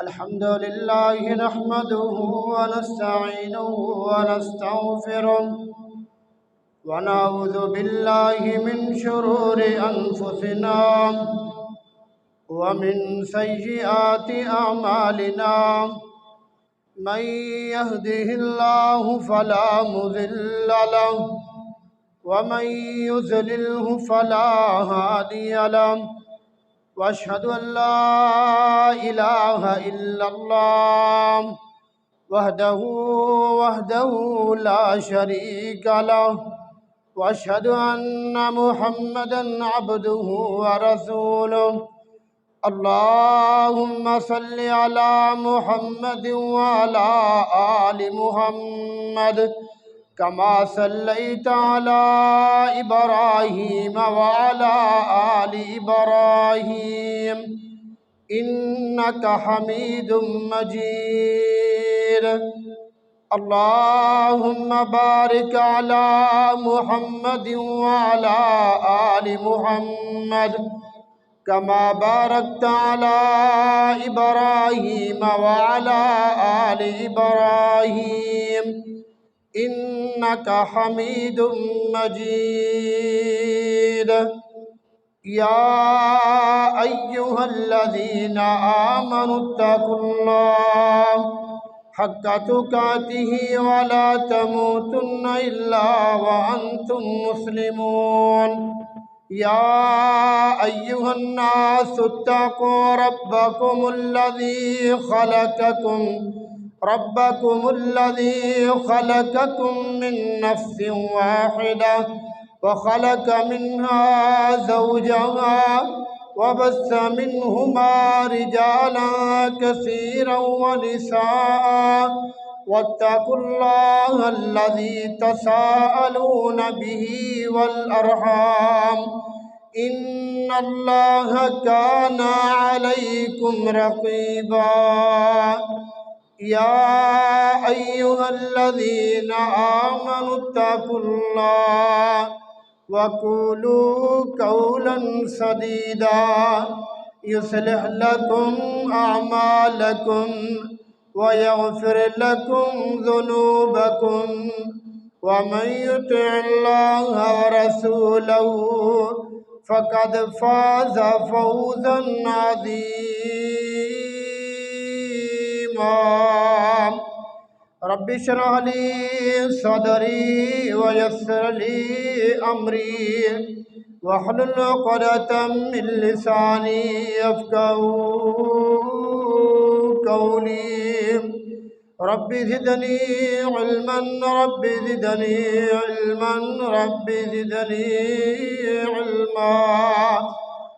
الحمد لله نحمده ونستعينه ونستغفره ونعوذ بالله من شرور أنفسنا ومن سيئات أعمالنا من يهده الله فلا مضل له ومن يضلله فلا هادي له وأشهد أن لا إله إلا الله وحده لا شريك له وأشهد أن محمدا عبده ورسوله اللهم صل على محمد وعلى آل محمد كما صليت على إبراهيم وعلى آل إبراهيم إنك حميد مجيد اللهم بارك على محمد وعلى آل محمد كما باركت على إبراهيم وعلى آل إبراهيم إنك حميد مجيد يا أيها الذين آمنوا اتقوا الله حق تقاته ولا تموتن إلا وأنتم مسلمون يا أيها الناس اتقوا ربكم الذي خلقكم من نفس واحدة وخلق منها زوجها وبث منهما رجالا كثيرا ونساء واتقوا الله الذي تساءلون به والأرحام إن الله كان عليكم رقيبا يا أيها الذين آمنوا اتقوا الله وقولوا قولا سديدا يصلح لكم أعمالكم ويغفر لكم ذنوبكم ومن يطع الله ورسوله فقد فاز فوزا عظيما رب اشرح لي صدري ويسر لي أمري واحلل عقدة من لساني يفقهوا قولي رب زدني علما رب زدني علما رب زدني علما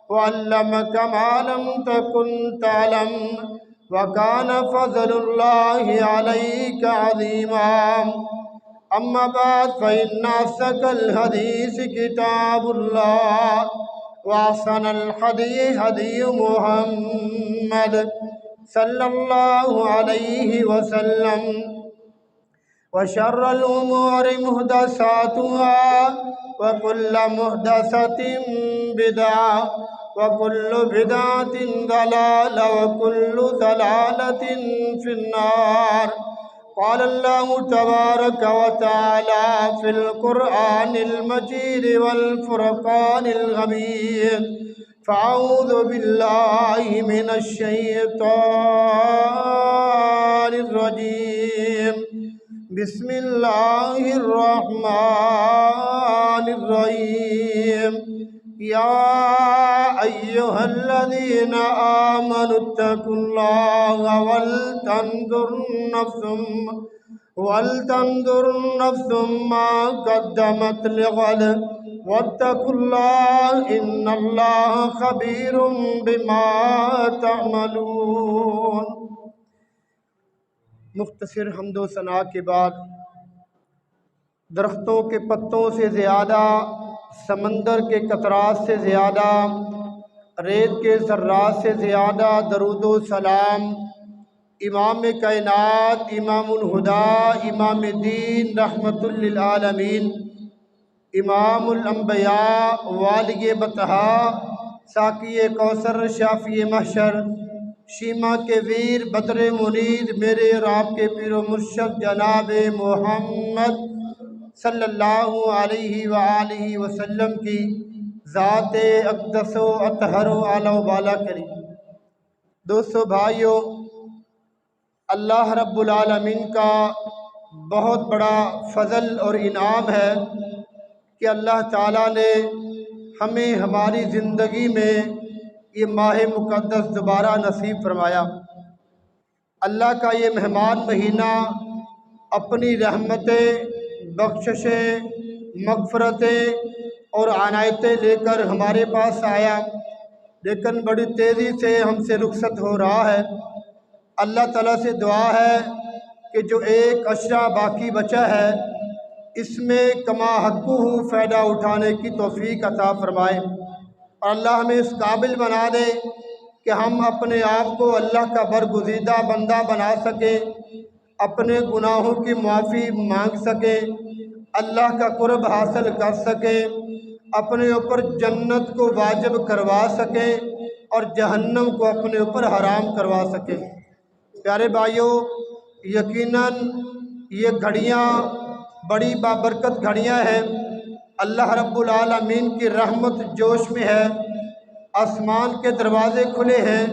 وعلمك ما لم تكن تعلم وكان فضل الله عليك عظيما أما بعد فإن أصدق الحديث كتاب الله وأحسن الهدي هدي محمد صلى الله عليه وسلم وشر الأمور محدثاتها وكل محدثة بدعة وكل بدعة ضلالة وكل ضلالة في النار قال الله تبارك وتعالى في القرآن المجيد والفرقان الحميد فأعوذ بالله من الشيطان الرجيم بسم الله الرحمن الرحيم يا أيها الذين آمنوا اتقوا الله ولتنظر نفس ما قدمت لغد واتقوا الله إن الله خبير بما تعملون مختصر حمد و ثنا کے بعد درختوں کے پتوں سے زیادہ سمندر کے قطرات سے زیادہ ریت کے ذرات سے زیادہ درود و سلام امام کائنات امام الہدا امام دین رحمت للعالمین امام الانبیاء والی بطحا ساقی کوثر شافی محشر شیما کے ویر بدر منیر میرے اور آپ کے پیر و مرشد جناب محمد صلی اللہ علیہ وآلہ وسلم کی ذات اقدس و اطہر و اعلیٰ و بالا کریں۔ دوستو بھائیو، اللہ رب العالمین کا بہت بڑا فضل اور انعام ہے کہ اللہ تعالیٰ نے ہمیں ہماری زندگی میں یہ ماہ مقدس دوبارہ نصیب فرمایا۔ اللہ کا یہ مہمان مہینہ اپنی رحمتیں، بخششیں، مغفرتیں اور عنایتیں لے کر ہمارے پاس آیا، لیکن بڑی تیزی سے ہم سے رخصت ہو رہا ہے۔ اللہ تعالیٰ سے دعا ہے کہ جو ایک عشرہ باقی بچا ہے اس میں کما حقہ فائدہ اٹھانے کی توفیق عطا فرمائے، اور اللہ ہمیں اس قابل بنا دے کہ ہم اپنے آپ کو اللہ کا برگزیدہ بندہ بنا سکیں، اپنے گناہوں کی معافی مانگ سکیں، اللہ کا قرب حاصل کر سکیں، اپنے اوپر جنت کو واجب کروا سکیں اور جہنم کو اپنے اوپر حرام کروا سکیں۔ پیارے بھائیو، یقیناً یہ گھڑیاں بڑی بابرکت گھڑیاں ہیں۔ اللہ رب العالمین کی رحمت جوش میں ہے، آسمان کے دروازے کھلے ہیں،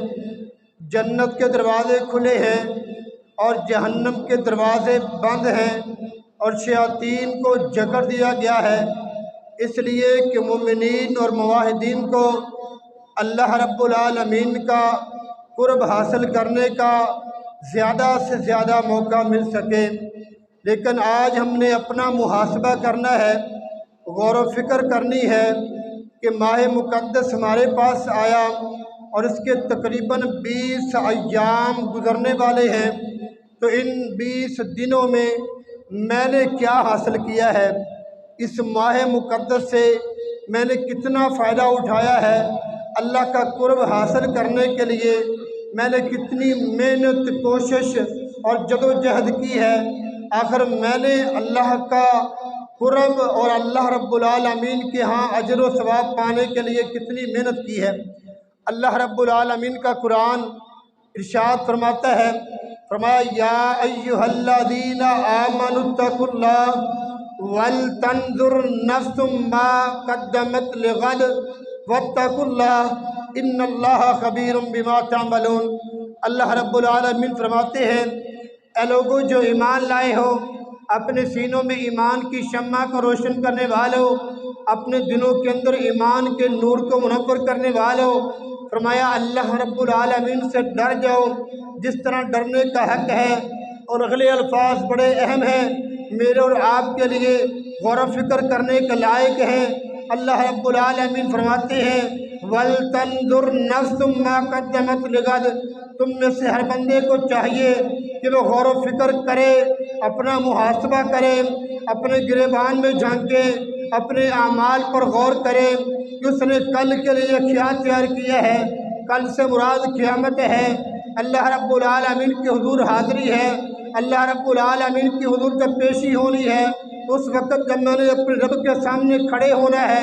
جنت کے دروازے کھلے ہیں اور جہنم کے دروازے بند ہیں، اور شیاطین کو جکڑ دیا گیا ہے، اس لیے کہ مومنین اور موحدین کو اللہ رب العالمین کا قرب حاصل کرنے کا زیادہ سے زیادہ موقع مل سکے۔ لیکن آج ہم نے اپنا محاسبہ کرنا ہے، غور و فکر کرنی ہے کہ ماہ مقدس ہمارے پاس آیا اور اس کے تقریباً 20 ایام گزرنے والے ہیں، تو ان 20 دنوں میں نے کیا حاصل کیا ہے، اس ماہ مقدس سے میں نے کتنا فائدہ اٹھایا ہے، اللہ کا قرب حاصل کرنے کے لیے میں نے کتنی محنت، کوشش اور جدوجہد کی ہے، آخر میں نے اللہ کا قرب اور اللہ رب العالمین کے ہاں اجر و ثواب پانے کے لیے کتنی محنت کی ہے۔ اللہ رب العالمین کا قرآن ارشاد فرماتا ہے، فرمایا یا ایھا الذین آمنوا اتقوا اللہ ولتنظر نفس ما قدمت لغد واتقوا اللہ ان اللہ خبیر بما تعملون۔ اللہ رب العالمین فرماتے ہیں، اے لوگو جو ایمان لائے ہو، اپنے سینوں میں ایمان کی شمع کو روشن کرنے والوں، اپنے دلوں کے اندر ایمان کے نور کو منور کرنے والوں، فرمایا اللہ رب العالمین سے ڈر جاؤ جس طرح ڈرنے کا حق ہے۔ اور اگلے الفاظ بڑے اہم ہیں، میرے اور آپ کے لیے غور و فکر کرنے کے لائق ہیں۔ اللہ رب العالمین فرماتے ہیں وَلْتَنْظُرْ نَفْسٌ مَا قَدَّمَتْ لِغَدٍ، تم میں سے ہر بندے کو چاہیے کہ وہ غور و فکر کرے، اپنا محاسبہ کرے، اپنے گریبان میں جھانکے، اپنے اعمال پر غور کرے کہ اس نے کل کے لیے کیا تیار کیا ہے۔ کل سے مراد قیامت ہے، اللہ رب العالمین کے حضور حاضری ہے، اللہ رب العالمین کی حضور جب پیشی ہونی ہے، اس وقت جب میں نے اپنے رب کے سامنے کھڑے ہونا ہے،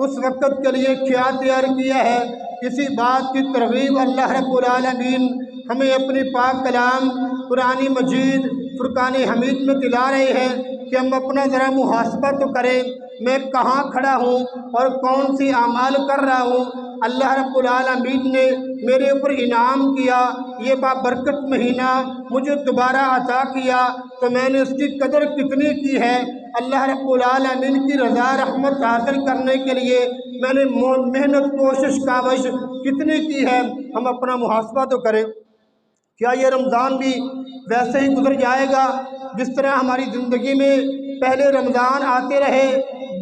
اس وقت کے لیے کیا تیار کیا ہے۔ اسی بات کی ترغیب اللہ رب العالمین ہمیں اپنی پاک کلام قرآن مجید فرقان حمید میں دلا رہے ہیں کہ ہم اپنا ذرا محاسبہ تو کریں، میں کہاں کھڑا ہوں اور کون سی اعمال کر رہا ہوں۔ اللہ رب العالمین نے میرے اوپر انعام کیا، یہ بابرکت مہینہ مجھے دوبارہ عطا کیا، تو میں نے اس کی قدر کتنی کی ہے۔ اللہ رب العالمین کی رضا رحمت حاصل کرنے کے لیے میں نے محنت، کوشش، کاوش کتنی کی ہے۔ ہم اپنا محاسبہ تو کریں۔ کیا یہ رمضان بھی ویسے ہی گزر جائے گا جس طرح ہماری زندگی میں پہلے رمضان آتے رہے،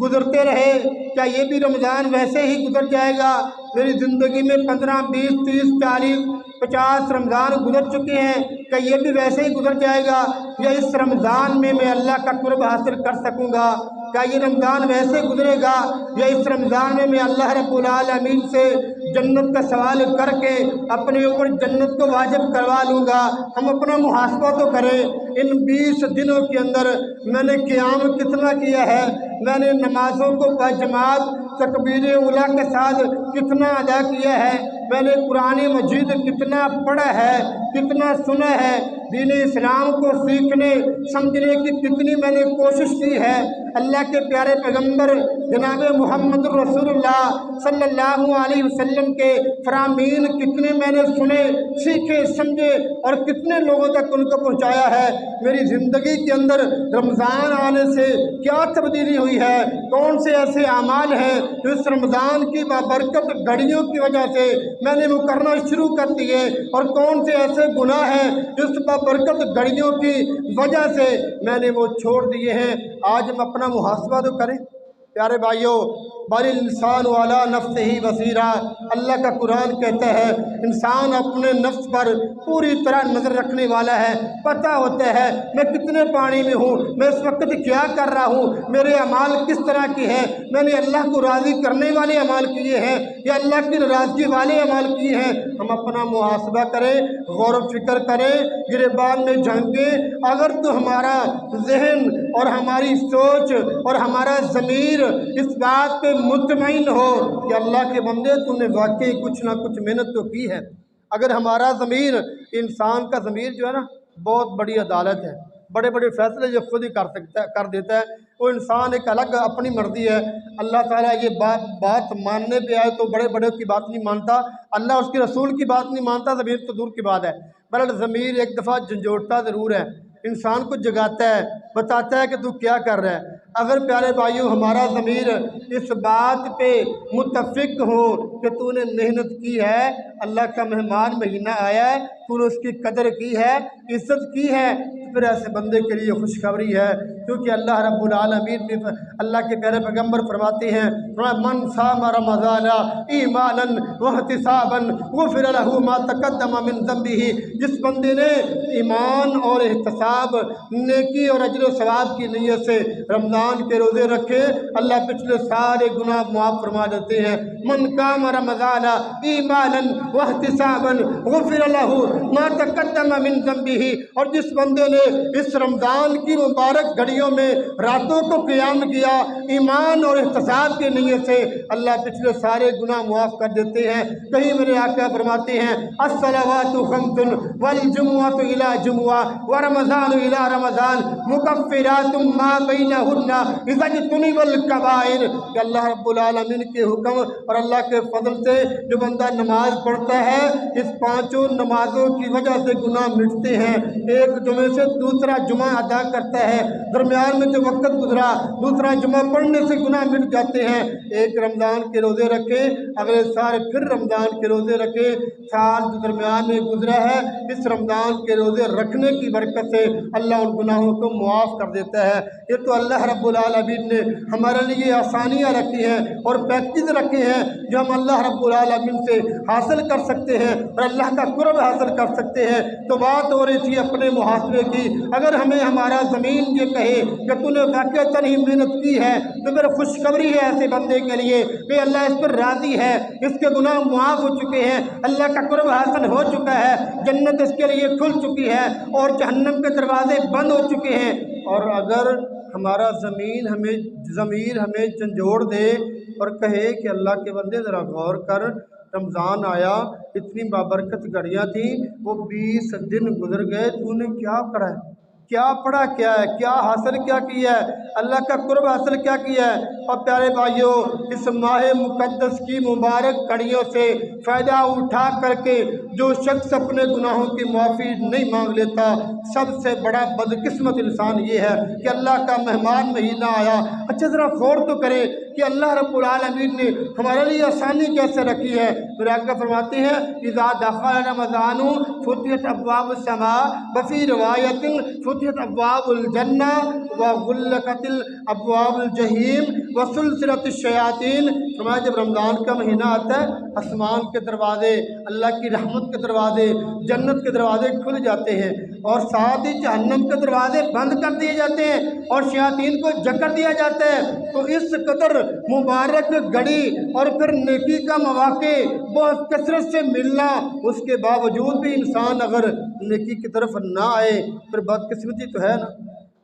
گزرتے رہے؟ کیا یہ بھی رمضان ویسے ہی گزر جائے گا؟ میری زندگی میں 15، 20، 30، 40، 50 رمضان گزر چکے ہیں، کیا یہ بھی ویسے ہی گزر جائے گا؟ یا اس رمضان میں اللہ کا قرب حاصل کر سکوں گا؟ کیا یہ رمضان ویسے گزرے گا یا اس رمضان میں اللہ رب العالمین سے جنت کا سوال کر کے اپنے اوپر جنت کو واجب کروا لوں گا؟ ہم اپنا محاسبہ تو کریں۔ ان 20 دنوں کے اندر میں نے قیام کتنا کیا ہے، میں نے نمازوں کو باجماعت तकबीर उला के साथ कितना अदा किया है, मैंने कुरान मजीद कितना पढ़ा है, कितना सुना है, दीन इस्लाम को सीखने समझने की कितनी मैंने कोशिश की है। अल्लाह के प्यारे पैगंबर जनाब मोहम्मद रसूलुल्लाह सल्लल्लाहु अलैहि वसल्लम के फरामीन कितने मैंने सुने, सीखे, समझे और कितने लोगों तक उनको पहुंचाया है। मेरी ज़िंदगी के अंदर रमज़ान आने से क्या तब्दीली हुई है, कौन से ऐसे अमाल हैं जो इस रमज़ान की बाबरकत घड़ियों की वजह से मैंने वो करना शुरू कर दिए, और कौन से ऐसे गुनाह हैं जो इस बाबरकत घड़ियों की वजह से मैंने वो छोड़ दिए हैं। आज हम अपना मुहासबा तो करें। प्यारे भाइयों, बल इंसान वाला नफ्स ही बसीरा, अल्लाह का कुरान कहता है इंसान अपने नफ्स पर पूरी तरह नज़र रखने वाला है। पता होता है मैं कितने पानी में हूँ, मैं इस वक्त क्या कर रहा हूँ, मेरे अमाल किस तरह के हैं, मैंने अल्लाह को राज़ी करने वाले अमाल किए हैं या अल्लाह की नाराज़गी वाले अमाल किए हैं। हम अपना मुहासबा करें, गौर व फिक्र करें, गिरबान में झांकें। अगर तो हमारा जहन और हमारी सोच और हमारा ज़मीर इस बात पे मुतमईन हो कि अल्लाह के बंदे तूने वाकई कुछ ना कुछ मेहनत तो की है। अगर हमारा ज़मीर, इंसान का ज़मीर जो है ना बहुत बड़ी अदालत है, बड़े बड़े फैसले जो खुद ही कर देता है। वो इंसान एक अलग अपनी मर्ज़ी है। अल्लाह ताला ये बात मानने पे आए तो बड़े बड़े की बात नहीं मानता, अल्लाह उसके रसूल की बात नहीं मानता, ज़मीर तो दूर की बात है। बहरहाल ज़मीर एक दफ़ा झंझोड़ता ज़रूर है, इंसान को जगाता है, बताता है कि तू क्या कर रहा है। अगर प्यारे भाइयों हमारा ज़मीर इस बात पे मुत्तफ़िक हो कि तूने मेहनत की है, अल्लाह का मेहमान महीना आया है, तूने उसकी कदर की है, इज़्ज़त की है, तो फिर ऐसे बंदे के लिए खुशखबरी है। क्योंकि अल्लाह रब्बुल आलमीन भी, अल्लाह के प्यारे पैगम्बर फरमाते हैं मन सामा रमज़ान ईमानन वहतिसाबन गुफ़िर लहू मा तक़द्दम मिन ज़ंबिही, जिस बंदे ने ईमान और एहतसाब, नेकी और अजर सवाब की नीयत से रमज़ान के रोज़े रखे, अल्लाह पिछले सारे गुनाह माफ़ फरमा देते हैं। मन कामा रमज़ान ईमानन वहतिसाबन गुफ़िर लहू मा तक़द्दम मिन ज़ंबिही, और जिस बंदे ने इस रमज़ान की मुबारक घड़ियों में रातों को क़याम किया ईमान और एहतसाब की नीयत से, अल्लाह पिछले सारे गुनाह मुआफ़ कर देते हैं। कहीं मेरे आका फरमाते हैं अस्सलावातु खम्सुन वल जुमुअतु इला जुमुआ व रमज़ानु इला रमज़ान मुकफ़्फ़िरातुम मा बैनहुन्ना इज़ा जुतनिबल कबाइर, कि अल्लाह रब्बुल आलमीन के हुक्म और अल्लाह के फजल से जो बंदा नमाज पढ़ता है, इस पाँचों नमाजों की वजह से गुनाह मिटते हैं। एक जुमे से दूसरा जुमा अदा करता है, दरमियान में जो वक्त गुजरा दूसरा जुमा पढ़ने से गुनाह मिट जाते हैं। एक रमज़ान के रोज़े रखे, अगले साल फिर रमज़ान के रोज़े रखे, साल जो दरमियान में गुजरा है इस रमज़ान के रोज़े रखने की बरकत से अल्लाह उन गुनाहों को मुआफ़ कर देता है। ये तो अल्लाह रब्बुल आलमीन ने हमारे लिए आसानियाँ रखी हैं और पैकेज रखे हैं जो हम अल्लाह रब्बुल आलमीन से हासिल कर सकते हैं और अल्लाह का कुर्ब हासिल कर सकते हैं। तो बात हो रही थी अपने मुहासबे की। अगर हमें हमारा ज़मीन ये कहे कि तूने वाक़ईतन ही मेहनत की है, तो मेरा खुशखबरी है ऐसे बंदे के लिए कि अल्लाह इस पर राज़ी है, इसके गुनाह मुआफ़ हो चुके हैं, अल्लाह का कुर्ब हासिल हो चुका है, जन्नत इसके लिए खुल चुकी है और जहन्नम के दरवाजे बंद हो चुके हैं। और अगर हमारा ज़मीर हमें झंझोड़ दे और कहे कि अल्लाह के बंदे ज़रा गौर कर, रमज़ान आया, इतनी बाबरकत घड़ियाँ थी, वो 20 दिन गुजर गए, तूने क्या करा है, क्या पढ़ा, क्या है, क्या हासिल क्या किया है, अल्लाह का कुर्ब हासिल क्या किया है। और प्यारे भाइयों, इस माह मुक़द्दस की मुबारक घड़ियों से फ़ायदा उठा करके जो शख्स अपने गुनाहों की माफ़ी नहीं मांग लेता, सबसे बड़ा बदकिस्मत इंसान ये है कि अल्लाह का मेहमान महीना आया। अच्छा ज़रा गौर तो करें कि अल्लाह रब्बुल आलमीन ने हमारे लिए आसानी कैसे रखी है। फिर आगे फरमाते हैं इज़ा दख़ल रमज़ानु फुतिहत अब्वाबुस समा व फ़ी रिवायतिन फुतिहत अब्वाबुल जन्ना व गुल्लक़तिल अब्वाबुल जहीम व सुलसिलतिश शयातीन। फरमाया जब रमज़ान का महीना आता है, आसमान के दरवाज़े, अल्लाह की रहमत के दरवाज़े, जन्नत के दरवाज़े खुल जाते हैं और साथ ही जहन्नम के दरवाज़े बंद कर दिए जाते हैं और शयातीन को जकड़ दिया जाता है। तो इस कदर मुबारक घड़ी और फिर नेकी का मौक़े बहुत कसरत से मिलना, उसके बावजूद भी इंसान अगर नेकी की तरफ ना आए फिर बदकिस्मती तो है ना।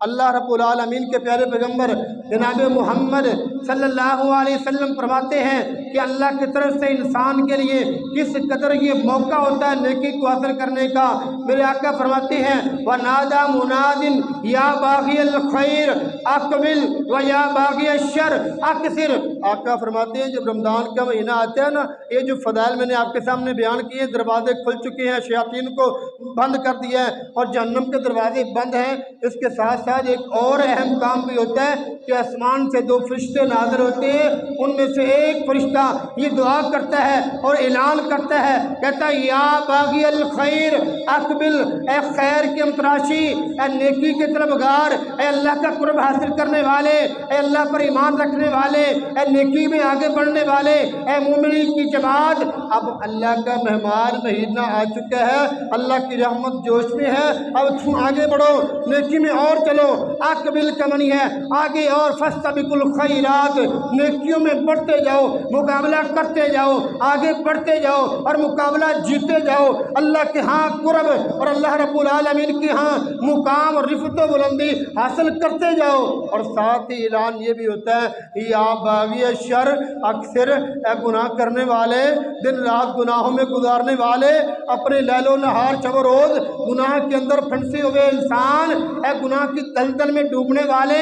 अल्लाह रब्बुल आलमीन के प्यारे पैगम्बर जनाब मोहम्मद सल्लल्लाहु अलैहि वसल्लम फरमाते हैं कि अल्लाह की तरफ से इंसान के लिए किस कदर ये मौका होता है नेकी को हासिल करने का। मेरे आका फरमाते हैं व नादा मुनादिन या बागियल खैर अकबिल व या बागिय शर अक्सिर। आका फरमाते हैं जब रमज़ान का महीना आता है ना, ये जो फ़ज़ाइल मैंने आपके सामने बयान किए, दरवाजे खुल चुके हैं, शयातीन को बंद कर दिया है और जहन्नम के दरवाजे बंद हैं। इसके साथ साथ एक और अहम काम भी होता है कि आसमान से दो फरिश्ते नाज़िल होते हैं, उनमें से एक फरिश्ता ये दुआ करता है और ऐलान करता है, कहता है या बागी अल खैर अकबिल, ए खैर के मतराशी, ए नेकी के तलबगार, ए अल्लाह का कुर्ब हासिल करने वाले, ए अल्लाह पर ईमान रखने वाले, ए नेकी में आगे बढ़ने वाले, ए मोमिनी की जमात। अब अल्लाह का मेहमान महीना आ चुका है, अल्लाह की रहमत जोश में है, अब तुम आगे बढ़ो, नेकी में और चलो। अकबिल का मनी है आगे और फस्तबिकुल खैरात, नेकियों में बढ़ते जाओ, मुकाबला करते जाओ, आगे बढ़ते जाओ और मुकाबला जीते जाओ। अल्लाह के हाँ कुर्ब और अल्लाह रब्बुल आलमीन के हाँ मुकाम और रिफ़त व बुलंदी हासिल करते जाओ। और साथ ही ऐलान ये भी होता है या बागी शर अक्सर, गुनाह करने वाले, दिन रात गुनाहों में गुजारने वाले, अपने लैलो नहार शब रोज़ गुनाह के अंदर फंसे हुए इंसान, गुनाह की दलदल में डूबने वाले,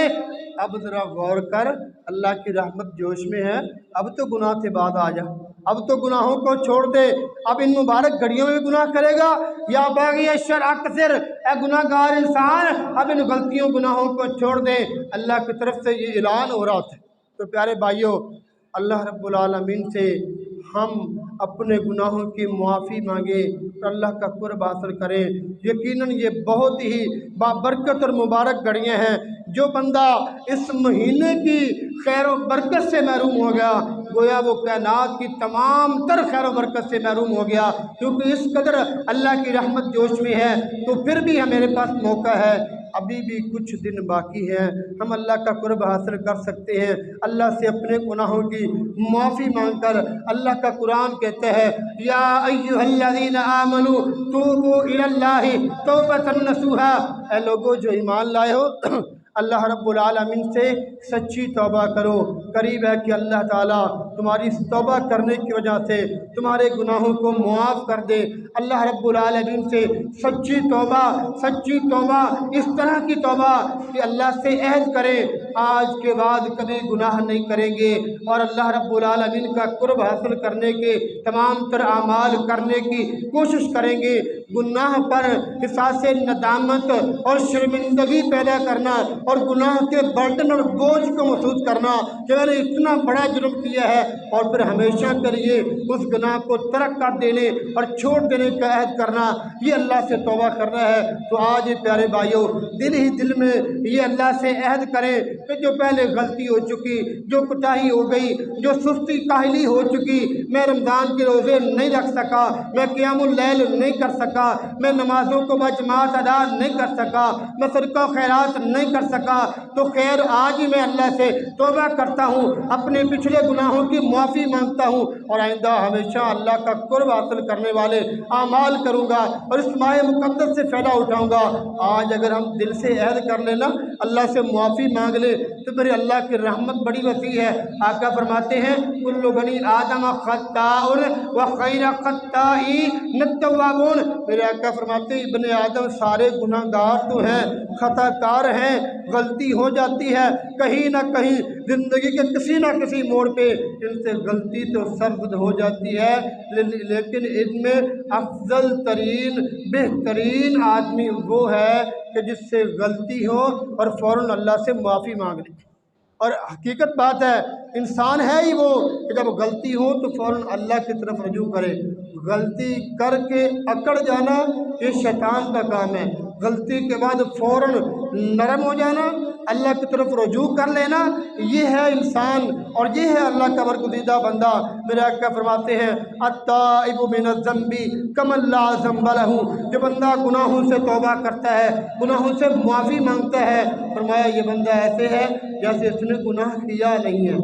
अब ज़रा गौर कर, अल्लाह की रहमत जोश में है, अब तो गुनाह से बाद आ जा, अब तो गुनाहों को छोड़ दे, अब इन मुबारक घड़ियों में गुनाह करेगा। या बागी शर अक्सर, गुनाहगार इंसान अब इन गलतियों गुनाहों को छोड़ दे। अल्लाह की तरफ से ये ऐलान हो रहा था। तो प्यारे भाइयों, अल्लाह रब्बुल आलमीन से हम अपने गुनाहों की मुआफ़ी मांगे तो अल्लाह का कुर्ब हासिल करें। यकीनन ये बहुत ही बाबरकत और मुबारक घड़ियाँ हैं। जो बंदा इस महीने की खैर व बरकत से महरूम हो गया, गोया वो कायनात की तमाम तर खैर व बरकत से महरूम हो गया, क्योंकि इस कदर अल्लाह की रहमत जोश में है। तो फिर भी हमारे पास मौका है, अभी भी कुछ दिन बाकी हैं, हम अल्लाह का कुर्ब हासिल कर सकते हैं। अल्लाह से अपने गुनाहों की माफ़ी मांगकर, अल्लाह का कुरान कहता है या अय्युहल्लज़ीना आमनू तूबू इलल्लाहि तौबतन नसूहा, ऐ लोगो जो ईमान लाए हो अल्लाह रब्बुल आलमीन से सच्ची तौबा करो। करीब है कि अल्लाह ताला तुम्हारी इस तौबा करने की वजह से तुम्हारे गुनाहों को मुआफ़ कर दे। अल्लाह रब्बुल आलमीन से सच्ची तौबा इस तरह की तौबा कि अल्लाह से अहद करें आज के बाद कभी गुनाह नहीं करेंगे और अल्लाह रब्बुल आलमीन का कुर्ब हासिल करने के तमाम तर आमाल करने की कोशिश करेंगे। गुनाह पर एहसास नदामत और शर्मिंदगी पैदा करना और गुनाह के बर्डन और बोझ को महसूस करना कि मैंने इतना बड़ा जुर्म किया है, और फिर हमेशा के लिए उस गुनाह को तर्क कर देने और छोड़ देने का अहद करना, ये अल्लाह से तौबा करना है। तो आज ये प्यारे भाइयों, दिल ही दिल में ये अल्लाह से अहद करें कि जो पहले गलती हो चुकी, जो कोताही हो गई, जो सुस्ती काहली हो चुकी, मैं रमज़ान के रोज़े नहीं रख सका, मैं क़ियामुल लैल नहीं कर सका, मैं नमाज़ों को बजमात अदा नहीं कर सका, मैं सदका खैरात नहीं कर सका, तो खैर आज ही मैं अल्लाह से तौबा करता हूँ, अपने पिछले गुनाहों की माफ़ी मांगता हूँ और आइंदा हमेशा अल्लाह का कुर्ब हासिल करने वाले आमाल करूँगा और इस माह मुक़द्दस से फ़ायदा उठाऊँगा। आज अगर हम दिल से अहद कर लेना, अल्लाह से माफ़ी मांग ले, तो मेरे अल्लाह की रहमत बड़ी वसी है। आका फरमाते हैं कुल्लु बनी आदम खत्ताउन व खैर खत्ताईन तव्वाबून। मेरे आका फरमाते हैं इब्ने आदम सारे गुनाहगार तो हैं, खताकार हैं, गलती हो जाती है कहीं ना कहीं ज़िंदगी के किसी ना किसी मोड़ पे, इनसे गलती तो सर्द हो जाती है, लेकिन इनमें अफजल तरीन बेहतरीन आदमी वो है कि जिससे गलती हो और फ़ौरन अल्लाह से माफ़ी मांग ले। और हकीकत बात है, इंसान है ही वो कि जब गलती हो तो फ़ौरन अल्लाह की तरफ रजू करे। गलती करके अकड़ जाना ये शैतान का काम है, गलती के बाद फ़ौरन नरम हो जाना, अल्लाह की तरफ रजू कर लेना, ये है इंसान और ये है अल्लाह का बरगुज़ीदा बंदा। मेरे आका फरमाते हैं अत्ताइबु मिनज़्ज़ंबि कमन ला ज़ंब लहू, जो बंदा गुनाहों से तौबा करता है, गुनाहों से माफ़ी मांगता है, फरमाया ये बंदा ऐसे है जैसे इसने गुनाह किया नहीं है।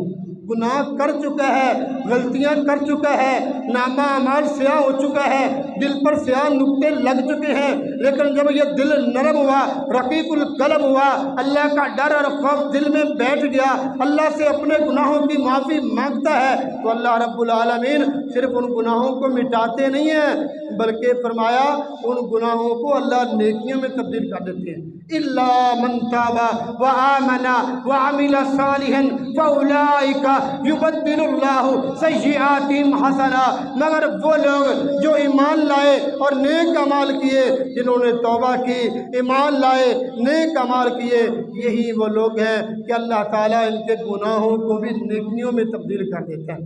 गुनाह कर चुका है, गलतियां कर चुका है, नामा अमाल स्याह हो चुका है, दिल पर स्याह नुक्ते लग चुके हैं, लेकिन जब ये दिल नरम हुआ, रकीकुल कल्ब हुआ, अल्लाह का डर और खौफ दिल में बैठ गया, अल्लाह से अपने गुनाहों की माफ़ी मांगता है, तो अल्लाह रब्बुल आलमीन सिर्फ उन गुनाहों को मिटाते नहीं हैं, बल्कि फरमाया उन गुनाहों को अल्लाह नेकियों में तब्दील कर देते हैं। इल्ला मन ताबा व आमना व अमिला सालिहन फउलाइका युबद्दिलुल्लाहु सय्यिआतिहिम हसना, मगर वो लोग जो ईमान लाए और नेक अमाल किए, जिन्होंने तौबा की, ईमान लाए, नेक अमाल किए, यही वो लोग हैं कि अल्लाह ताला इनके गुनाहों को भी नेकियों में तब्दील कर देता है।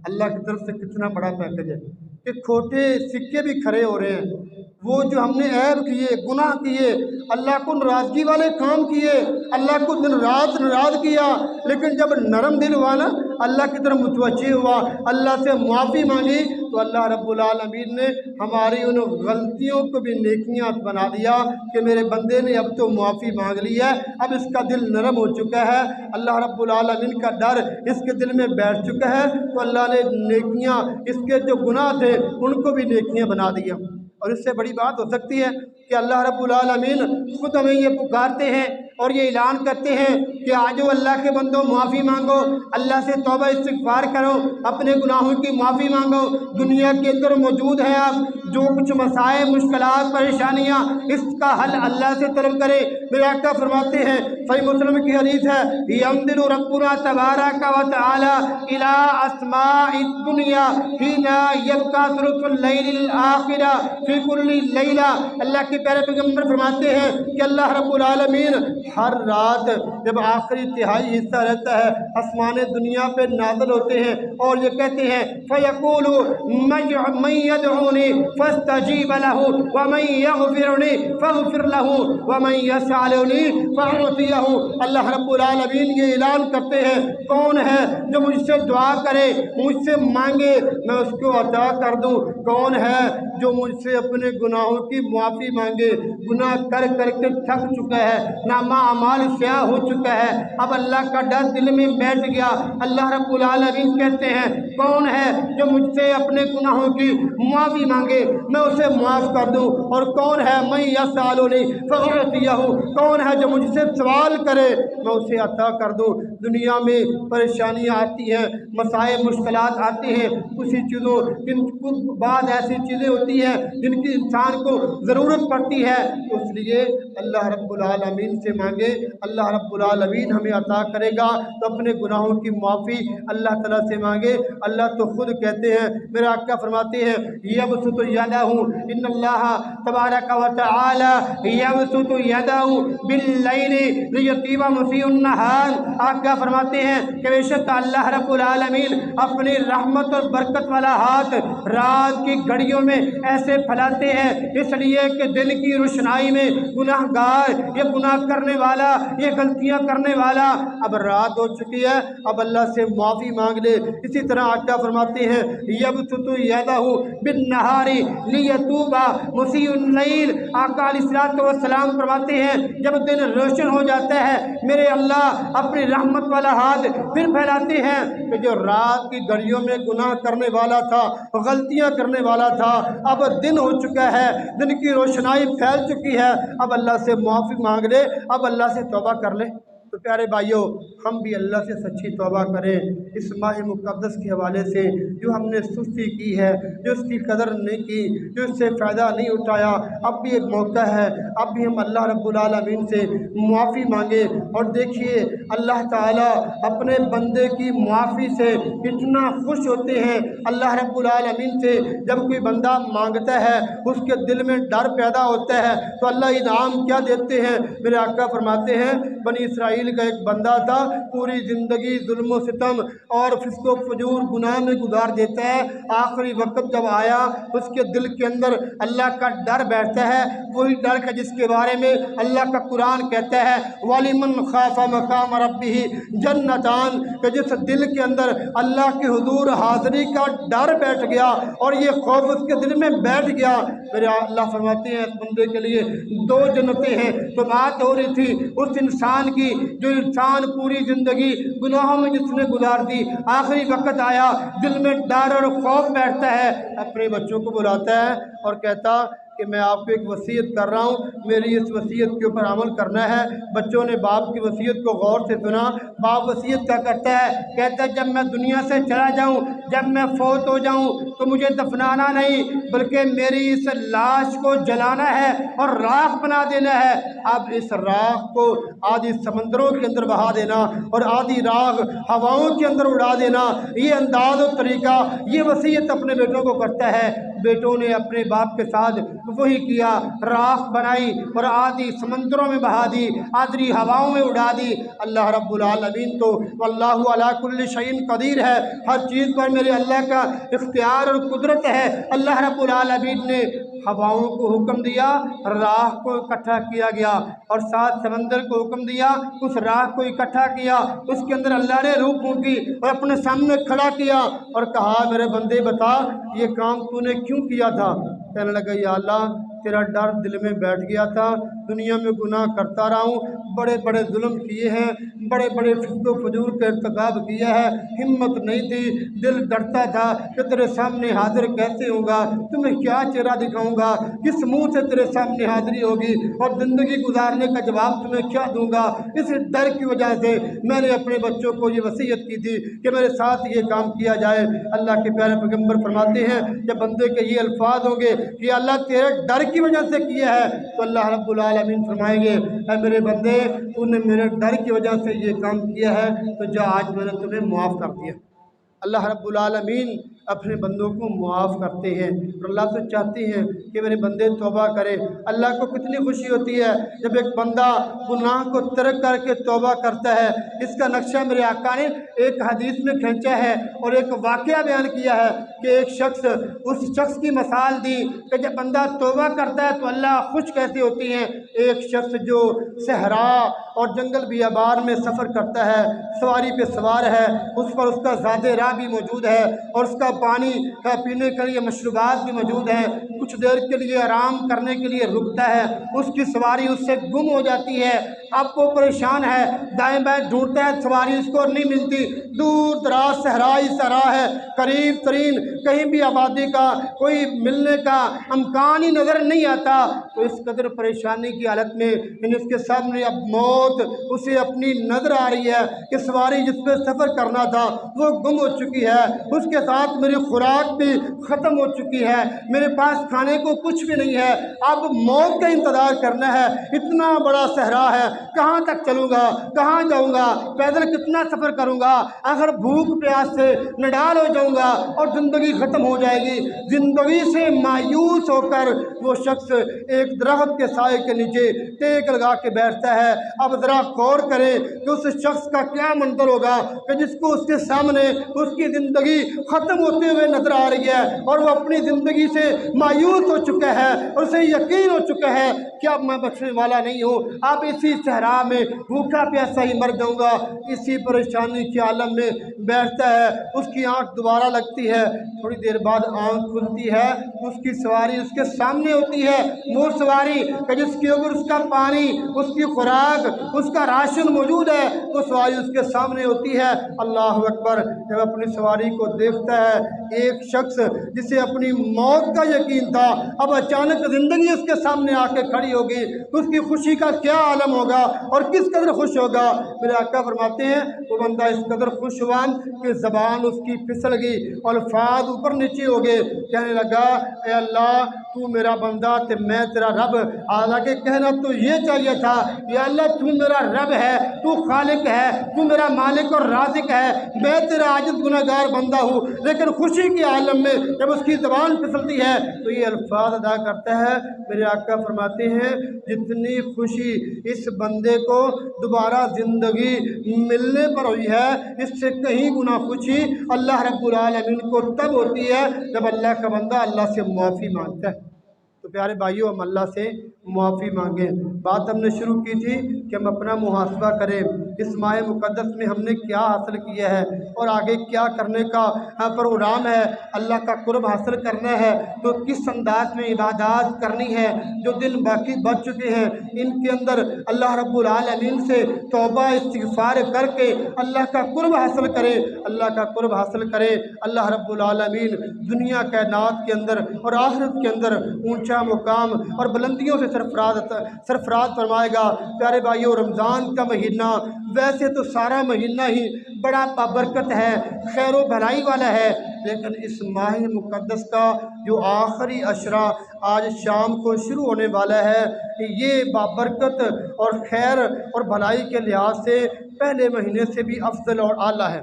अल्लाह की तरफ से कितना बड़ा पैकेज है कि खोटे सिक्के भी खड़े हो रहे हैं। वो जो हमने ऐब किए, गुनाह किए, अल्लाह को नाराज़गी वाले काम किए, अल्लाह को दिन रात नाराज़ किया, लेकिन जब नरम दिल हुआ ना, अल्लाह की तरफ मुतवज्जे हुआ, अल्लाह से माफ़ी मांगी, तो अल्लाह रब्बुल आलमीन ने हमारी उन गलतियों को भी नेकियां बना दिया कि मेरे बंदे ने अब तो माफ़ी मांग ली है, अब इसका दिल नरम हो चुका है, अल्लाह रब्बुल आलमीन का डर इसके दिल में बैठ चुका है, तो अल्लाह ने नेकियां, इसके जो गुनाह थे उनको भी नेकियां बना दिया। और इससे बड़ी बात हो सकती है कि अल्लाह रब्बुल आलमीन खुद हमें ये पुकारते हैं और ये ऐलान करते हैं कि आजो अल्लाह के बंदो माफ़ी मांगो, अल्लाह से तौबा इस्तिग़फ़ार करो, अपने गुनाहों की माफ़ी मांगो। दुनिया के अंदर मौजूद है आप, जो कुछ मसाए, मुश्किलात, परेशानियाँ, इसका हल अल्लाह से तलब करें। मेरे आका फरमाते हैं, सही मुस्लिम की हदीस है, यंदिरु रब्बुना तबारक व तआला इला अस्माइद दुनिया हिना यब्का सुलुसुल लैलिल आखिरा फी कुल्ली लैला। अल्लाह के प्यारे पैगंबर फरमाते हैं कि अल्लाह रब्बुल आलमीन हर रात जब आखिरी तिहाई हिस्सा रहता है, आसमान दुनिया पे नाज़िल होते हैं और ये कहते हैं, फ़यक़ूलु मन यदऊनी फ़स्तजीब लहू व मन यग़फ़िरनी फ़ग़फ़िर लहू व मन यसअलनी फ़अतियहू। अल्लाह रब्बुल आलमीन ये ऐलान करते हैं, कौन है जो मुझसे दुआ करे, मुझसे मांगे, मैं उसको अता कर दूँ। कौन है जो मुझसे अपने गुनाहों की माफ़ी मांगे, गुनाह कर करके थक चुका है, नामा अमाल स्याह हो चुका है, अब अल्लाह का डर दिल में बैठ गया। अल्लाह रब्बुल आलमीन कहते हैं, कौन है जो मुझसे अपने गुनाहों की माफ़ी मांगे, मैं उसे माफ़ कर दूँ। और कौन है मैं यसअलनी फ़अतियहू, कौन है जो मुझसे सवाल करे, मैं उसे अता कर दूँ। दुनिया में परेशानियाँ आती हैं, मसाए मुश्किलात आती हैं, उसी चीज़ों कुछ बाद ऐसी चीज़ें होती हैं जिनकी इंसान को ज़रूरत पड़ती है, इसलिए अल्लाह रब्बुल आलमीन से मांगे, अल्लाह रब्बुल आलमीन हमें अता करेगा। तो अपने गुनाहों की माफ़ी अल्लाह ताला से मांगे। अल्लाह तो खुद कहते हैं, मेरे आका फरमाते हैं, यबसुतु यदहू इन्नल्लाह तबारक व तआला यबसुतु यदहू बिल्लैली लियतीबा मुसीउन नहार। आका फरमाते हैं कि बेशक अल्लाह रब्बुल आलमीन अपनी रहमत और बरकत वाला हाथ रात की घड़ियों में ऐसे फैलाते हैं, इसलिए कि दिन की रोशनाई में गुनाहगार, ये गुनाह करने वाला, ये गलतियां करने वाला, अब रात हो चुकी है, अब अल्लाह से माफ़ी मांग ले। इसी तरह आका फरमाते हैं, यबसुतु यदहू बिन्नहारी लियतूबा मुसीउन लैल। आका अलैहिस्सलातु वस्सलाम फरमाते हैं, जब दिन रोशन हो जाता है, मेरे अल्लाह अपनी रहमत वाला हाथ फिर फैलाते हैं कि जो रात की घड़ियों में गुनाह करने वाला था, गलतियां करने वाला था, अब दिन हो चुका है, दिन की रोशनाई फैल चुकी है, अब अल्लाह से माफ़ी मांग ले, अब अल्लाह से तौबा कर ले। तो प्यारे भाइयों, हम भी अल्लाह से सच्ची तौबा करें। इस माह मुक़द्दस के हवाले से जो हमने सुस्ती की है, जो उसकी कदर नहीं की, जो इससे फ़ायदा नहीं उठाया, अब भी एक मौका है, अब भी हम अल्लाह रब्बुल आलमीन से माफ़ी मांगे। और देखिए अल्लाह ताला अपने बंदे की माफ़ी से कितना खुश होते हैं। अल्लाह रब्बुल आलमीन से जब कोई बंदा मांगता है, उसके दिल में डर पैदा होता है, तो अल्लाह इनाम क्या देते हैं। मेरे आका फरमाते हैं, बनी इसराइल का एक बंदा था, पूरी ज़िंदगी जुल्म व सितम और फिस्को फजूर गुनाह में गुजार देता है, आखिरी वक्त जब आया उसके दिल के अंदर अल्लाह का डर बैठता है, वही डर का जिसके बारे में अल्लाह का कुरान कहता है, वलिमन खाफा मकाम रब्बिही जन्नतान, कि जिस दिल के अंदर अल्लाह के हुजूर हाज़िरी का डर बैठ गया और ये खौफ उसके दिल में बैठ गया। मेरे अल्लाह फरमाते हैं, इस बंदे के लिए दो जन्नतें हैं। तो बात हो रही थी उस इंसान की जो इंसान पूरी ज़िंदगी गुनाहों में जिसने गुजार दी, आखिरी वक्त आया दिल में डर और खौफ बैठता है, अपने बच्चों को बुलाता है और कहता कि मैं आपको एक वसीयत कर रहा हूँ, मेरी इस वसीयत के ऊपर अमल करना है। बच्चों ने बाप की वसीयत को गौर से सुना। बाप वसीयत क्या करता है? कहता है जब मैं दुनिया से चला जाऊँ, जब मैं फौत हो जाऊँ तो मुझे दफनाना नहीं बल्कि मेरी इस लाश को जलाना है और राख बना देना है। अब इस राख को आधी समंदरों के अंदर बहा देना और आधी राख हवाओं के अंदर उड़ा देना, ये अंदाज़ और तरीका, ये वसीयत अपने बेटों को करता है। बेटों ने अपने बाप के साथ वही किया, राख बनाई और आधी समंदरों में बहा दी, आधी हवाओं में उड़ा दी। अल्लाह रब्बुल आलमीन तो वल्लाहु अला कुल्लि शैइन कदीर है, हर चीज़ पर मेरे अल्लाह का इख्तियार और कुदरत है। अल्लाह रब्बुल आलमीन ने हवाओं को हुक्म दिया, राख को इकट्ठा किया गया और साथ समंदर को हुक्म दिया, उस राख को इकट्ठा किया, उसके अंदर अल्लाह ने रूह फूंकी और अपने सामने खड़ा किया और कहा मेरे बंदे बता ये काम तूने क्यों किया था? कहने लगा या अल्लाह तेरा डर दिल में बैठ गया था, दुनिया में गुनाह करता रहा हूँ, बड़े बड़े जुल्म किए हैं, बड़े बड़े फिस्को फजूर का इर्तिकाब किया है, हिम्मत नहीं थी, दिल डरता था कि तेरे सामने हाजिर कैसे होगा, तुम्हें क्या चेहरा दिखाऊंगा, किस मुंह से तेरे सामने हाजिरी होगी और ज़िंदगी गुजारने का जवाब तुम्हें क्या दूंगा। इस डर की वजह से मैंने अपने बच्चों को ये वसीयत की थी कि मेरे साथ ये काम किया जाए। अल्लाह के प्यारे पैगम्बर फरमाते हैं जब बंदे के ये अल्फाज होंगे कि अल्लाह तेरे डर की वजह से किया है तो अल्लाह रब्बुल आलमीन फरमाएंगे ऐ मेरे बंदे तूने मेरे डर की वजह से ये काम किया है तो जा आज मैंने तुम्हें माफ़ कर दिया। अल्लाह रब्बुल आलमीन अपने बंदों को मुआफ़ करते हैं और अल्लाह से चाहते हैं कि मेरे बंदे तौबा करें। अल्लाह को कितनी खुशी होती है जब एक बंदा गुनाह को तर्क करके तौबा करता है। इसका नक्शा मेरे आका ने एक हदीस में खींचा है और एक वाक़या बयान किया है कि एक शख्स उस शख्स की मिसाल दी कि जब बंदा तौबा करता है तो अल्लाह खुश कैसे होती हैं। एक शख्स जो सहरा और जंगल बियाबान में सफ़र करता है, सवारी पे सवार है, उस पर उसका ज़ादे राह भी मौजूद है और उसका पानी का पीने के लिए मशरूबात भी मौजूद है, कुछ देर के लिए आराम करने के लिए रुकता है, उसकी सवारी उससे गुम हो जाती है। अब वो परेशान है, दाएं बाएं ढूंढता है, सवारी उसको नहीं मिलती, दूर दराज सहराई सरा है, करीब तरीन कहीं भी आबादी का कोई मिलने का अमकान ही नज़र नहीं आता। तो इस कदर परेशानी की हालत में इसके सामने अब मौत उसे अपनी नज़र आ रही है कि सवारी जिस पर सफ़र करना था वो गुम हो चुकी है, उसके साथ मेरी खुराक भी ख़त्म हो चुकी है, मेरे पास खाने को कुछ भी नहीं है, अब मौत का इंतज़ार करना है। इतना बड़ा सहरा है, कहाँ तक चलूँगा, कहाँ जाऊँगा, पैदल कितना सफ़र करूँगा, आखिर भूख प्यास से निडाल हो जाऊँगा और ज़िंदगी ख़त्म हो जाएगी। ज़िंदगी से मायूस होकर वो शख्स एक दरख्त के साए के नीचे टेक लगा के बैठता है। अब ज़रा गौर करें कि उस शख्स का क्या मंजर होगा कि जिसको उसके सामने उसकी ज़िंदगी ख़त्म होते हुए नज़र आ रही है और वो अपनी ज़िंदगी से मायूस हो चुका है और उसे यकीन हो चुका है कि अब मैं बचने वाला नहीं हूँ, अब इसी सहरा में भूखा प्यासा ही मर जाऊँगा। इसी परेशानी के आलम में बैठता है, उसकी आँख दोबारा लगती है, थोड़ी देर बाद आँख खुलती है, उसकी सवारी उसके सामने होती है, वो सवारी जिसके ऊपर उसका पानी, उसकी खुराक, उसका राशन मौजूद है, वो सवारी उसके सामने होती है। अल्लाह अकबर। जब अपनी सवारी को देखता है, एक शख्स जिसे अपनी मौत का यकीन था अब अचानक ज़िंदगी उसके सामने आके खड़ी होगी, उसकी खुशी का क्या आलम होगा और किस कदर खुश होगा। मेरे आका फरमाते हैं वो बंदा इस कदर खुश हुआ कि ज़बान उसकी फिसल गई और अल्फाज ऊपर नीचे हो गए, कहने लगा ए अल्लाह तू मेरा बंदा ते मैं तेरा रब। हालांकि कहना तो ये चाहिए था या अल्लाह तू मेरा रब है, तू खालिक है, तू मेरा मालिक और राज़िक है, मैं तेरा आजिज़ गुनहगार बंदा हूँ। लेकिन खुशी के आलम में जब उसकी ज़बान फिसलती है तो ये अल्फाज अदा करता है। मेरे आका फरमाते हैं जितनी खुशी इस बंदे को दोबारा ज़िंदगी मिलने पर हुई है, इससे कहीं गुना खुशी अल्लाह रब्बुल आलमीन को तब होती है जब अल्लाह का बंदा अल्लाह से माफ़ी मांगता है। तो تو پیارے بھائیوں ہم اللہ سے معافی مانگیں۔ بات ہم نے شروع کی تھی کہ ہم اپنا محاسبہ کریں، اس ماہ مقدس میں ہم نے کیا حاصل کیا ہے اور آگے کیا کرنے کا پروگرام ہے۔ اللہ کا قرب حاصل کرنا ہے تو کس انداز میں عبادات کرنی ہے۔ جو دن باقی بچ چکے ہیں ان کے اندر اللہ رب العالمین سے توبہ استغفار کر کے اللہ کا قرب حاصل کرے، اللہ کا قرب حاصل کرے۔ اللہ رب العالمین دنیا کائنات کے اندر اور آخرت کے اندر اونچا مقام اور بلندیوں سے سرفراز فرمائے گا۔ پیارے بھائیوں، رمضان کا مہینہ ویسے تو سارا مہینہ ہی بڑا بابرکت ہے، خیر و بھلائی والا ہے، لیکن اس ماہ مقدس کا جو آخری عشرہ آج شام کو شروع ہونے والا ہے، یہ بابرکت اور خیر اور بھلائی کے لحاظ سے پہلے مہینے سے بھی افضل اور اعلیٰ ہے۔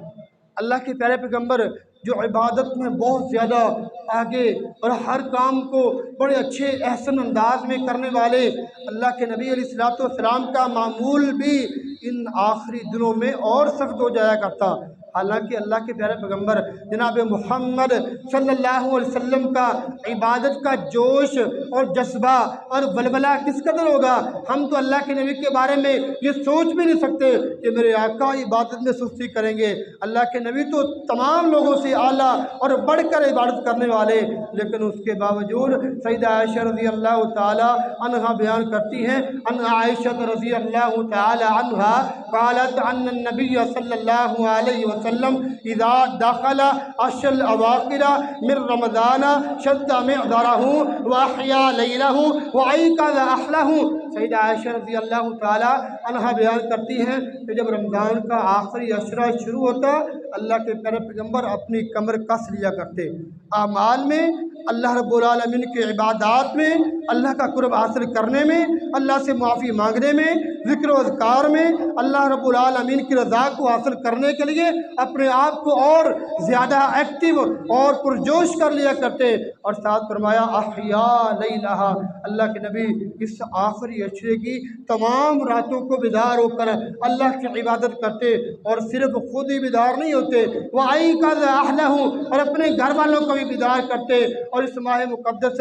اللہ کے پیارے پیغمبر جو عبادت میں بہت زیادہ آگے اور ہر کام کو بڑے اچھے احسن انداز میں کرنے والے اللہ کے نبی علیہ السلام کا معمول بھی ان آخری دنوں میں اور سخت ہو جایا کرتا۔ حالانکہ اللہ کے پیارے پیغمبر جناب محمد صلی اللہ علیہ وسلم کا عبادت کا جوش اور جذبہ اور ولولہ کس قدر ہوگا، ہم تو اللہ کے نبی کے بارے میں یہ سوچ بھی نہیں سکتے کہ میرے آقا عبادت میں سستی کریں گے۔ اللہ کے نبی تو تمام لوگوں سے اعلیٰ اور بڑھ کر عبادت کرنے والے، لیکن اس کے باوجود سیدہ عائشہ رضی اللہ تعالی عنہا بیان کرتی ہیں، ان عائشہ رضی اللہ تعالی عنہا قالت ان النبی صلی اللہ علیہ وسلم اذا دخل عشر الاواخر من رمضان شد معذره واحیا لیلہ وایقظ اہلہ۔ سیدہ عائشہ رضی اللہ تعالی عنہا بیان کرتی ہیں کہ جب رمضان کا آخری عشرہ شروع ہوتا اللہ کے پیارے پیغمبر اپنی کمر کس لیا کرتے، اعمال میں، اللہ رب العالمین کے عبادات میں، اللہ کا قرب حاصل کرنے میں، اللہ سے معافی مانگنے میں، ذکر و اذکار میں، اللہ رب العالمین کی رضا کو حاصل کرنے کے لیے اپنے آپ کو اور زیادہ ایکٹیو اور پرجوش کر لیا کرتے۔ اور ساتھ فرمایا احیاء لیلہ، اللہ کے نبی اس آخری عشرے کی تمام راتوں کو بیدار ہو کر اللہ کی عبادت کرتے، اور صرف خود ہی بیدار نہیں ہوتے، وَأَيْقَظَ أَهْلَهُ، اور اپنے گھر والوں کو بھی بیدار کرتے۔ اور اس ماہ مقدس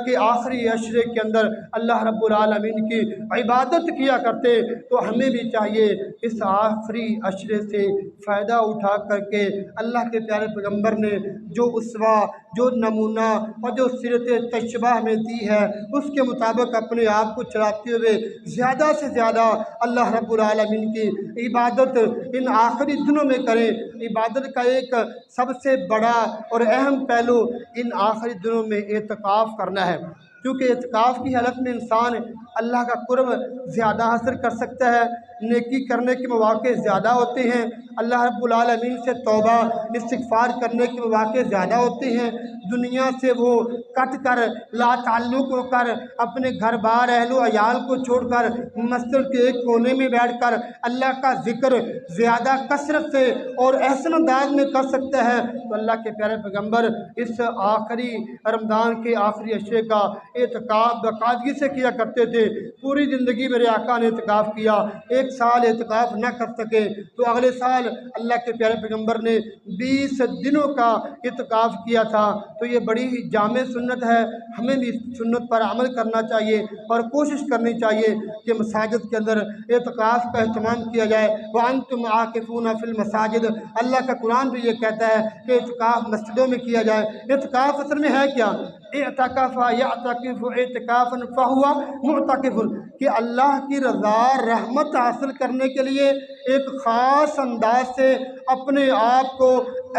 کے آخری عشرے کے اندر اللہ رب العالمین کی عبادت کیا کرتے۔ تو ہمیں بھی چاہیے اس آخری عشرے سے فائدہ اٹھا کر کے اللہ کے پیارے پیغمبر نے جو اسوہ، جو نمونہ اور جو سیرت طیبہ ہمیں دی ہے اس کے مطابق اپنے آپ کو چلاتے ہوئے زیادہ سے زیادہ اللہ رب العالمین کی عبادت ان آخری دنوں میں کریں۔ عبادت کا ایک سب سے بڑا اور اہم پہلو ان آخری دنوں میں اعتکاف کرنا ہے، کیونکہ اعتکاف کی حالت میں انسان اللہ کا قرب زیادہ حاصل کر سکتا ہے، نیکی کرنے کے مواقع زیادہ ہوتے ہیں، اللہ رب العالمین سے توبہ استغفار کرنے کے مواقع زیادہ ہوتے ہیں، دنیا سے وہ کٹ کر لا تعلق ہو کر اپنے گھر بار اہل و عیال کو چھوڑ کر مسجد کے ایک کونے میں بیٹھ کر اللہ کا ذکر زیادہ کثرت سے اور احسن انداز میں کر سکتا ہے۔ تو اللہ کے پیارے پیغمبر اس آخری رمضان کے آخری عشرے کا اعتکاف باقاعدگی سے کیا کرتے تھے۔ پوری زندگی میرے آقا نے اعتکاف کیا، ایک سال اعتکاف نہ کر سکے تو اگلے سال اللہ کے پیارے پیغمبر نے 20 دنوں کا اعتکاف کیا تھا۔ تو یہ بڑی جامع سنت ہے، ہمیں بھی سنت پر عمل کرنا چاہیے اور کوشش کرنی چاہیے کہ مساجد کے اندر اعتکاف کا اہتمام کیا جائے۔ وَأَنْتُمْ عَاكِفُونَ فِي الْمَسَاجِدِ، اللہ کا قرآن بھی یہ کہتا ہے کہ اعتکاف مسجدوں میں کیا جائے۔ اعتکاف اصل میں ہے کیا؟ اعتکف یعتکف اعتکافا فہو معتکف، کہ اللہ کی رضا رحمت حاصل کرنے کے لیے ایک خاص انداز سے اپنے آپ کو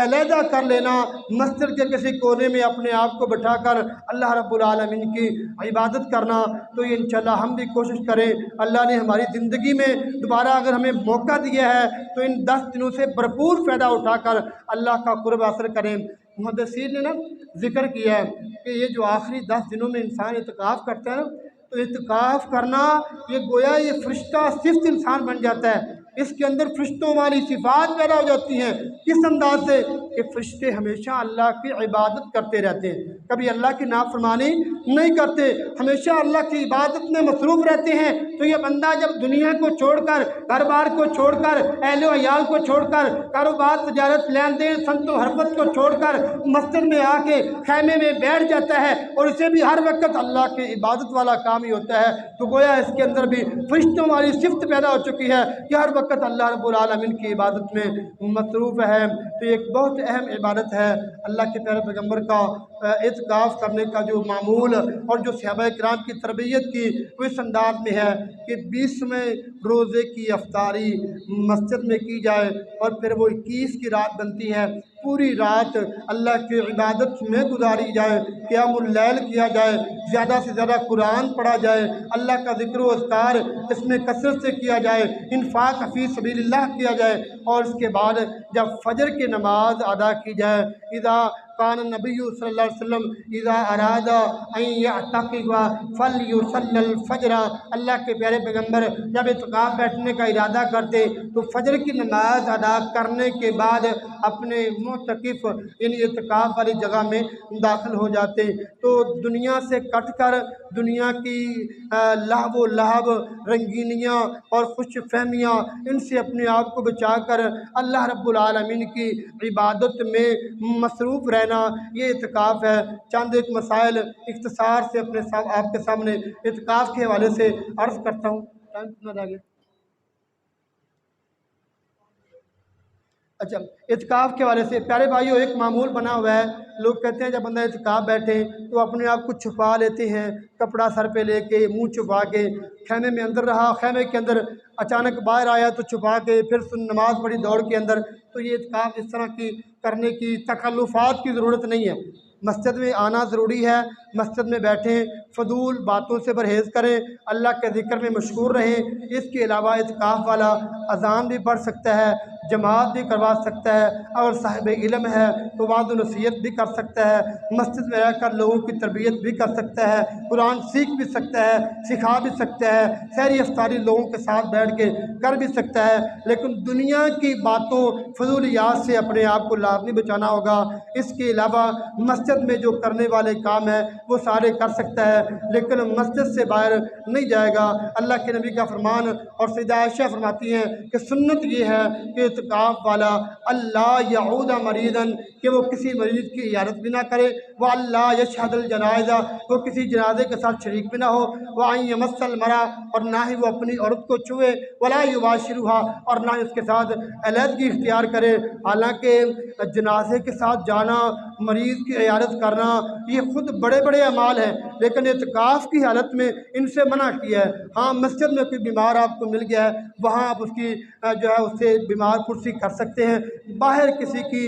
علیحدہ کر لینا، مسجد کے کسی کونے میں اپنے آپ کو بٹھا کر اللہ رب العالمین کی عبادت کرنا۔ تو یہ انشاءاللہ ہم بھی کوشش کریں، اللہ نے ہماری زندگی میں دوبارہ اگر ہمیں موقع دیا ہے تو ان 10 دنوں سے بھرپور فائدہ اٹھا کر اللہ کا قرب حاصل کریں۔ محدثین نے ذکر کیا ہے کہ یہ جو آخری 10 دنوں میں انسان اعتکاف کرتا ہے تو اعتکاف کرنا یہ گویا یہ فرشتہ صفت انسان بن جاتا ہے، اس کے اندر فرشتوں والی صفات پیدا ہو جاتی ہیں۔ کس انداز سے کہ فرشتے ہمیشہ اللہ کی عبادت کرتے رہتے ہیں، کبھی اللہ کی نافرمانی نہیں کرتے، ہمیشہ اللہ کی عبادت میں مصروف رہتے ہیں۔ تو یہ بندہ جب دنیا کو چھوڑ کر، گھر بار کو چھوڑ کر، اہل و عیال کو چھوڑ کر، کاروبار تجارت لین دین سنت و حرفت کو چھوڑ کر مسجد میں آ کے خیمے میں بیٹھ جاتا ہے اور اسے بھی ہر وقت اللہ کی عبادت والا کام ہی ہوتا ہے، تو گویا اس کے اندر بھی فرشتوں والی صفت پیدا ہو چکی ہے کہ ہر وقت اللہ رب العالمین کی عبادت میں مصروف ہے۔ تو یہ ایک بہت اہم عبادت ہے اللہ کے پیارے پیغمبر کا اعتکاف کرنے کا جو معمول اور جو صحابہ کرام کی تربیت کی وہ اس انداز میں ہے کہ 20ویں روزے کی افطاری مسجد میں کی جائے اور پھر وہ 21 کی رات بنتی ہے، پوری رات اللہ کی عبادت میں گزاری جائے، قیام اللیل کیا جائے، زیادہ سے زیادہ قرآن پڑھا جائے، اللہ کا ذکر و اذکار اس میں کثرت سے کیا جائے، انفاق فی سبیل اللہ کیا جائے، اور اس کے بعد جب فجر کی نماز ادا کی جائے، اذا کان نبی صلی اللہ علیہ وسلم اذا اراد ان یعتکف فلیصلی الفجر، اللہ کے پیارے پیغمبر جب اعتکاف بیٹھنے کا ارادہ کرتے تو فجر کی نماز ادا کرنے کے بعد اپنے معتکف یعنی اعتکاف والی جگہ میں داخل ہو جاتے۔ تو دنیا سے کٹ کر دنیا کی لہو و لہب، رنگینیاں اور خوش فہمیاں، ان سے اپنے آپ کو بچا کر اللہ رب العالمین کی عبادت میں مصروف رہنا، یہ اعتکاف ہے۔ چند ایک مسائل اختصار سے اپنے آپ کے سامنے اعتکاف کے حوالے سے عرض کرتا ہوں۔ ٹائم کتنا رہ گیا؟ اچھا، اعتکاف کے حوالے سے پیارے بھائیو ایک معمول بنا ہوا ہے، لوگ کہتے ہیں جب بندہ اعتکاف بیٹھے تو اپنے آپ کو چھپا لیتے ہیں، کپڑا سر پہ لے کے، منہ چھپا کے، خیمے میں اندر رہا، خیمے کے اندر اچانک باہر آیا تو چھپا کے، پھر نماز پڑھی دوڑ کے اندر۔ تو یہ اعتکاف اس طرح کی کرنے کی تکلفات کی ضرورت نہیں ہے۔ مسجد میں آنا ضروری ہے، مسجد میں بیٹھیں، فضول باتوں سے پرہیز کریں، اللہ کے ذکر میں مشغول رہیں۔ اس کے علاوہ اعتکاف والا اذان بھی پڑھ سکتا ہے، جماعت بھی کروا سکتا ہے، اور صاحب علم ہے تو وعظ و نصیحت بھی کر سکتا ہے، مسجد میں رہ کر لوگوں کی تربیت بھی کر سکتا ہے، قرآن سیکھ بھی سکتا ہے، سکھا بھی سکتا ہے، سحری افطاری لوگوں کے ساتھ بیٹھ کے کر بھی سکتا ہے۔ لیکن دنیا کی باتوں فضولیات سے اپنے آپ کو لازمی بچانا ہوگا۔ اس کے علاوہ مسجد میں جو کرنے والے کام ہیں وہ سارے کر سکتا ہے، لیکن مسجد سے باہر نہیں جائے گا۔ اللہ کے نبی کا فرمان اور سیدہ عائشہ فرماتی ہیں کہ سنت یہ ہے کہ اعتکاف والا اللہ یعود مریضاً، کہ وہ کسی مریض کی عیادت بھی نہ کرے، وہ اللہ یشہد الجنازہ، وہ کسی جنازے کے ساتھ شریک بھی نہ ہو، وَأَن یمس المرأة، اور نہ ہی وہ اپنی عورت کو چھوئے، وَلَا یباشرها، اور نہ ہی اس کے ساتھ علیحدگی اختیار کرے۔ حالانکہ جنازے کے ساتھ جانا، مریض کی عیادت کرنا، یہ خود بڑے بڑے اعمال ہیں، لیکن اعتکاف کی حالت میں ان سے منع کیا ہے۔ ہاں، مسجد میں کوئی بیمار آپ کو مل گیا ہے، وہاں آپ اس کی جو ہے اس سے بیمار پرسی کر سکتے ہیں، باہر کسی کی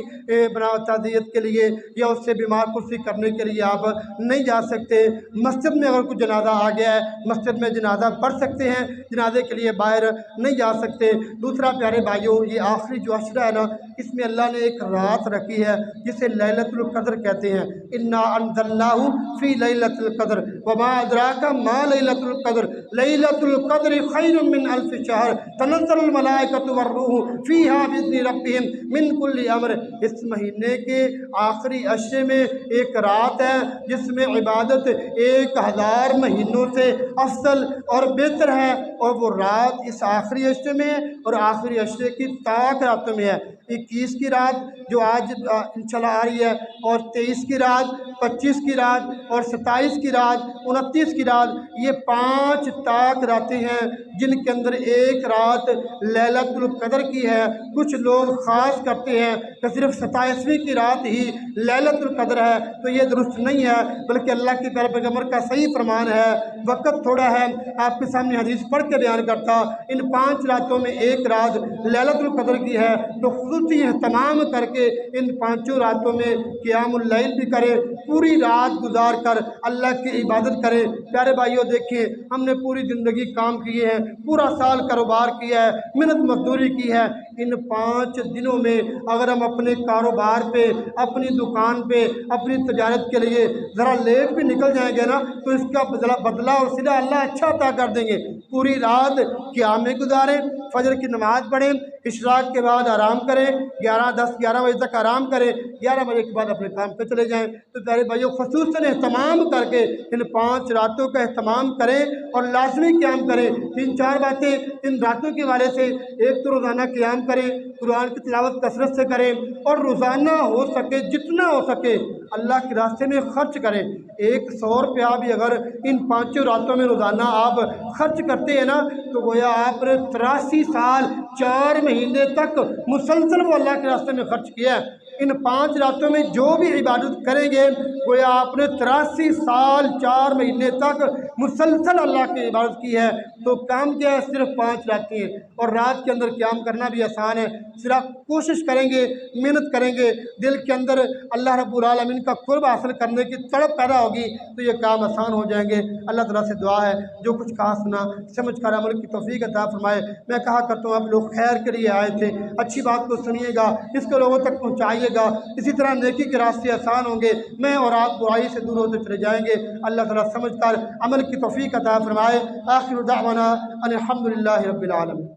تعزیت کے لیے یا اس سے بیمار پرسی کرنے کے لیے آپ نہیں جا سکتے۔ مسجد میں اگر کوئی جنازہ آ گیا ہے، مسجد میں جنازہ پڑھ سکتے ہیں، جنازے کے لیے باہر نہیں جا سکتے۔ دوسرا پیارے بھائیوں، یہ آخری جو عشرہ ہے نا، اس میں اللہ نے ایک رات رکھی ہے جسے لیلۃ القدر کہتے ہیں۔ انا انزلناہ فی لیلۃ القدر وما ادراک ما لیلۃ القدر لیلۃ القدر خیر من الف شہر تنزل الملائکۃ والروح فیہا باذن ربہم من کل امر۔ اس مہینے کے آخری عشرے میں ایک رات ہے جس میں عبادت 1000 مہینوں سے افضل اور بہتر ہے، اور وہ رات اس آخری عشرے میں اور آخری عشرے کی طاق راتوں میں ہے۔ 21 کی رات جو آج انشاءاللہ آ رہی ہے، اور 23 کی رات، 25 کی رات، اور 27 کی رات، 29 کی رات، یہ 5 طاق راتیں ہیں جن کے اندر ایک رات لیلۃ القدر کی ہے۔ کچھ لوگ خاص کرتے ہیں کہ صرف 27ویں کی رات ہی لیلۃ القدر ہے، تو یہ درست نہیں ہے، بلکہ اللہ کے پیارے پیغمبر کا صحیح فرمان ہے۔ وقت تھوڑا ہے، آپ کے سامنے حدیث پڑھ کے بیان کرتا، ان 5 راتوں میں ایک رات لیلۃ القدر کی ہے، تو خصوصی اہتمام کر کے ان 5 راتوں میں قیام اللیل بھی کریں، پوری رات گزار کر اللہ کی عبادت کریں۔ پیارے بھائیوں دیکھیں، ہم نے پوری زندگی کام کیے ہیں، پورا سال کاروبار کیا ہے، محنت مزدوری کی ہے، ان 5 دنوں میں اگر ہم اپنے کاروبار پہ، اپنی دکان پہ، اپنی تجارت کے لیے ذرا لیٹ بھی نکل جائیں گے نا، تو اس کا بدلہ اور صلہ اللہ اچھا عطا کر دیں گے۔ पूरी रात क़ियाम में गुजारें, फजर की नमाज़ पढ़ें, इशराक के बाद आराम करें, 11 बजे तक आराम करें, 11 बजे के बाद अपने काम पे चले जाएं। तो प्यारे भाइयों, ख़ुसूसन एहतमाम करके इन 5 रातों का एहतमाम करें और लाज़मी क़ियाम करें। 3-4 बातें इन रातों के वाले से, एक तो रोज़ाना क़ियाम करें, कुरान की तिलावत कसरत से करें और रोज़ाना हो सके जितना हो सके अल्लाह के रास्ते में ख़र्च करें। 100 रुपया भी अगर इन 5 रातों में रोज़ाना आप खर्च करते हैं ना, तो गोया आपने 83 साल 4 महीने तक मुसलसल वो अल्लाह के रास्ते में खर्च किया है। इन 5 रातों में जो भी इबादत करेंगे गोया आपने 83 साल 4 महीने तक मुसलसल अल्लाह की इबादत की है। तो काम क्या है? सिर्फ 5 रातें हैं और रात के अंदर क़ियाम करना भी आसान है। सिर्फ कोशिश करेंगे, मेहनत करेंगे, दिल के अंदर अल्लाह रब्बुल आलमीन का कुर्ब हासिल करने की तड़प पैदा होगी तो ये काम आसान हो जाएंगे। अल्लाह ताला से दुआ है जो कुछ कहा सुना समझ कर अमल की तौफीक अता फरमाए। मैं कहा करता हूँ आप लोग खैर के लिए आए थे, अच्छी बात को सुनिएगा, इसको लोगों तक पहुँचाइएगा, इसी तरह नेकी के रास्ते आसान होंगे, मैं और आप बुराई से दूर होते चले जाएंगे। अल्लाह ताला समझ कर अमल की तौफीक अता फरमाए। आखिर दावाना अनिल हम्दुलिल्लाहि रब्बिल आलमीन।